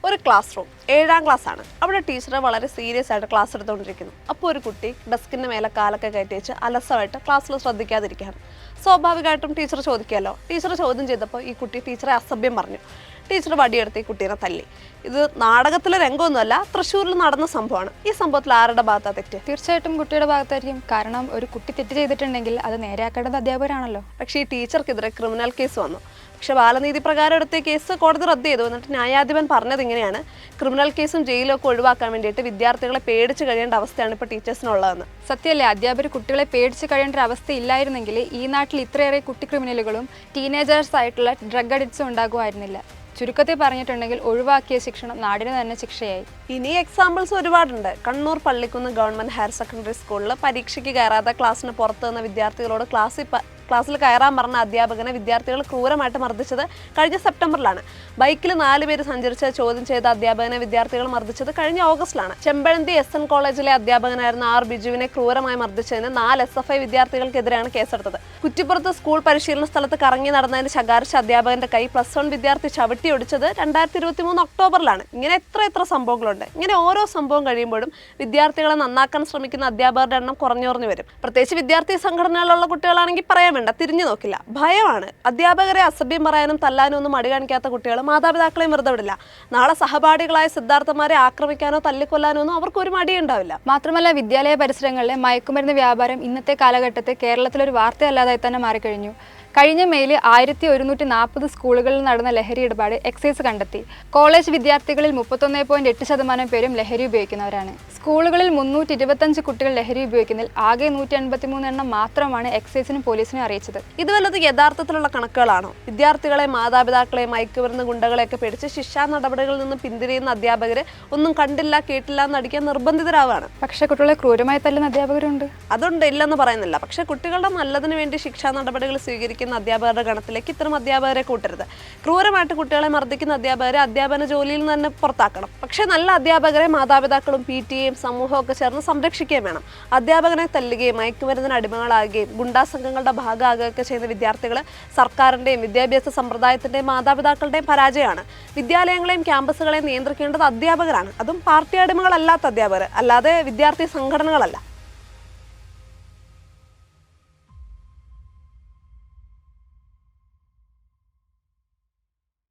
ഒരു class room 7ാം class ആണ്. അവിടെ ടീച്ചർ വളരെ സീരിയസ് ആയിട്ട് ക്ലാസ് എടുത്തുകൊണ്ടിരിക്കുന്നു. അപ്പോൾ ഒരു കുട്ടി ഡെസ്കിൻ്റെ മേലെ കാലൊക്കെ കയറ്റി വെച്ച് അലസമായിട്ട് ക്ലാസ്സിൽ ശ്രദ്ധിക്കാതിരിക്കുകയാണ്. സ്വാഭാവികമായിട്ടും ടീച്ചർ ചോദിക്കാമല്ലോ. ടീച്ചർ ചോദ്യം ചെയ്തപ്പോൾ ഈ കുട്ടി ടീച്ചറെ അസഭ്യം പറഞ്ഞു. ടീച്ചർ വടിയെടുത്ത് ഈ കുട്ടീനെ തല്ലി. ഇത് നാടകത്തിലെ രംഗമൊന്നുമല്ല, തൃശ്ശൂരിൽ നടന്ന സംഭവമാണ്. ഈ സംഭവത്തിൽ ആരുടെ ഭാഗത്താണ് തെറ്റ്? തീർച്ചയായിട്ടും കുട്ടിയുടെ ഭാഗത്തായിരിക്കും. കാരണം ഒരു കുട്ടി തെറ്റ് ചെയ്തിട്ടുണ്ടെങ്കിൽ അത് നേരെയാക്കേണ്ടത് അധ്യാപകരാണല്ലോ. പക്ഷേ ഈ ടീച്ചർക്കെതിരെ ക്രിമിനൽ കേസ് വന്നു. പക്ഷെ ബാലനീതി പ്രകാരം എടുത്ത കേസ് കോടതി റദ്ദ് ചെയ്തു. എന്നിട്ട് ന്യായാധിപൻ പറഞ്ഞത് ഇങ്ങനെയാണ്: ക്രിമിനൽ കേസും ജയിലും ഒക്കെ ഒഴിവാക്കാൻ വേണ്ടിയിട്ട് വിദ്യാർത്ഥികളെ പേടിച്ച് കഴിയേണ്ട അവസ്ഥയാണ് ഇപ്പോൾ ടീച്ചേഴ്സിനുള്ളതെന്ന്. സത്യമല്ലേ? അധ്യാപകർ കുട്ടികളെ പേടിച്ച് കഴിയേണ്ട ഒരു അവസ്ഥ ഇല്ലായിരുന്നെങ്കിൽ ഈ നാട്ടിൽ ഇത്രയേറെ കുട്ടി ക്രിമിനലുകളും ടീനേജേഴ്സ് ആയിട്ടുള്ള ഡ്രഗ് അഡിക്ട്സും ഉണ്ടാകുമായിരുന്നില്ല. ചുരുക്കത്തിൽ പറഞ്ഞിട്ടുണ്ടെങ്കിൽ ഒഴിവാക്കിയ ശിക്ഷണം നാടിന് തന്നെ ശിക്ഷയായി. ഇനി എക്സാമ്പിൾസ് ഒരുപാടുണ്ട്. Kannur Pallikkunnu government higher secondary സ്കൂളിൽ പരീക്ഷയ്ക്ക് കയറാതെ ക്ലാസ്സിന് പുറത്തു നിന്ന വിദ്യാർത്ഥികളോട് ക്ലാസ്സിൽ കയറാൻ പറഞ്ഞ അധ്യാപകനെ വിദ്യാർത്ഥികൾ ക്രൂരമായിട്ട് മർദ്ദിച്ചത് കഴിഞ്ഞ സെപ്റ്റംബറിലാണ്. ബൈക്കിൽ 4 പേര് സഞ്ചരിച്ച് ചോദ്യം ചെയ്ത അധ്യാപകനെ വിദ്യാർത്ഥികൾ മർദ്ദിച്ചത് കഴിഞ്ഞ ഓഗസ്റ്റിലാണ്. ചെമ്പഴന്തി SN കോളേജിലെ അധ്യാപകനായിരുന്ന R ബിജുവിനെ ക്രൂരമായി മർദ്ദിച്ചതിന് 4 SFI വിദ്യാർത്ഥികൾക്കെതിരെയാണ് കേസെടുത്തത്. കുറ്റിപ്പുറത്ത് സ്കൂൾ പരിശീലന സ്ഥലത്ത് കറങ്ങി നടന്നതിന് ശകാരിച്ച അധ്യാപകന്റെ കൈ +1 വിദ്യാർത്ഥി ചവിട്ടി ഒടിച്ചത് 2023 ഒക്ടോബറിലാണ്. ഇങ്ങനെ എത്ര സംഭവങ്ങളുണ്ട്. ഇങ്ങനെ ഓരോ സംഭവം കഴിയുമ്പോഴും വിദ്യാർത്ഥികളെ നന്നാക്കാൻ ശ്രമിക്കുന്ന അധ്യാപകരുടെ എണ്ണം കുറഞ്ഞു വരും. പ്രത്യേകിച്ച് വിദ്യാർത്ഥി സംഘടനകളിലുള്ള കുട്ടികളാണെങ്കിൽ പറയാൻ വേണ്ട, തിരിഞ്ഞു നോക്കില്ല. ഭയമാണ്. അധ്യാപകരെ അസഭ്യം പറയാനും തല്ലാനും ഒന്നും മടി കാണിക്കാത്ത കുട്ടികൾ മാതാപിതാക്കളെയും വെറുതെ വിടില്ല. നാളെ സഹപാഠികളായ സിദ്ധാർത്ഥമാരെ ആക്രമിക്കാനോ തല്ലിക്കൊല്ലാനോ ഒന്നും അവർക്ക് ഒരു മടിയുണ്ടാവില്ല. മാത്രമല്ല, വിദ്യാലയ പരിസരങ്ങളിലെ മയക്കുമരുന്ന് വ്യാപാരം ഇന്നത്തെ കാലഘട്ടത്തിൽ കേരളത്തിലൊരു വാർത്തയല്ലാതായി തന്നെ മാറിക്കഴിഞ്ഞു. കഴിഞ്ഞ മെയിൽ 1140 സ്കൂളുകളിൽ നടന്ന ലഹരി ഇടപാട് എക്സൈസ് കണ്ടെത്തി. കോളേജ് വിദ്യാർത്ഥികളിൽ 31.8% പേരും ലഹരി ഉപയോഗിക്കുന്നവരാണ്. സ്കൂളുകളിൽ 325 കുട്ടികൾ ലഹരി ഉപയോഗിക്കുന്നതിൽ ആകെ 183 എണ്ണം മാത്രമാണ് എക്സൈസിനും പോലീസിനും അറിയിച്ചത്. ഇത് വല്ലത് യഥാർത്ഥത്തിലുള്ള കണക്കുകളാണോ? വിദ്യാർത്ഥികളെ, മാതാപിതാക്കളെ, മയക്കുമരുന്ന് ഗുണ്ടകളെയൊക്കെ പേടിച്ച് ശിക്ഷാ നടപടികളിൽ നിന്ന് പിന്തിരിയുന്ന അധ്യാപകരെ ഒന്നും കണ്ടില്ല കേട്ടില്ല എന്നടിക്കാൻ നിർബന്ധിതരാവുകയാണ്. പക്ഷേ കുട്ടികളെ ക്രൂരമായി തല്ലുന്ന അധ്യാപകരുണ്ട്. അതുണ്ട്, ഇല്ലെന്ന് പറയുന്നില്ല. പക്ഷെ കുട്ടികളുടെ നല്ലതിന് വേണ്ടി ശിക്ഷാ നടപടികൾ സ്വീകരിക്കുന്ന അധ്യാപകരുടെ ഗണത്തിലേക്ക് ഇത്തരം അധ്യാപകരെ കൂട്ടരുത്. ക്രൂരമായിട്ട് കുട്ടികളെ മർദ്ദിക്കുന്ന അധ്യാപകരെ അധ്യാപന ജോലിയിൽ നിന്ന് തന്നെ പുറത്താക്കണം. പക്ഷെ നല്ല അധ്യാപകരെ മാതാപിതാക്കളും PTA സമൂഹവും ഒക്കെ ചേർന്ന് സംരക്ഷിക്കുകയും വേണം. അധ്യാപകനെ തല്ലുകയും മയക്കുമരുന്നിന് അടിമകളാകുകയും ഗുണ്ടാ സംഘങ്ങളുടെ ഭാഗമാകുകയൊക്കെ ചെയ്യുന്ന വിദ്യാർത്ഥികൾ സർക്കാരിൻ്റെയും വിദ്യാഭ്യാസ സമ്പ്രദായത്തിൻ്റെയും മാതാപിതാക്കളുടെയും പരാജയമാണ്. വിദ്യാലയങ്ങളെയും ക്യാമ്പസുകളെയും നിയന്ത്രിക്കേണ്ടത് അധ്യാപകരാണ്. അതും പാർട്ടി അടിമകളല്ലാത്ത അധ്യാപകർ, അല്ലാതെ വിദ്യാർത്ഥി സംഘടനകളല്ല.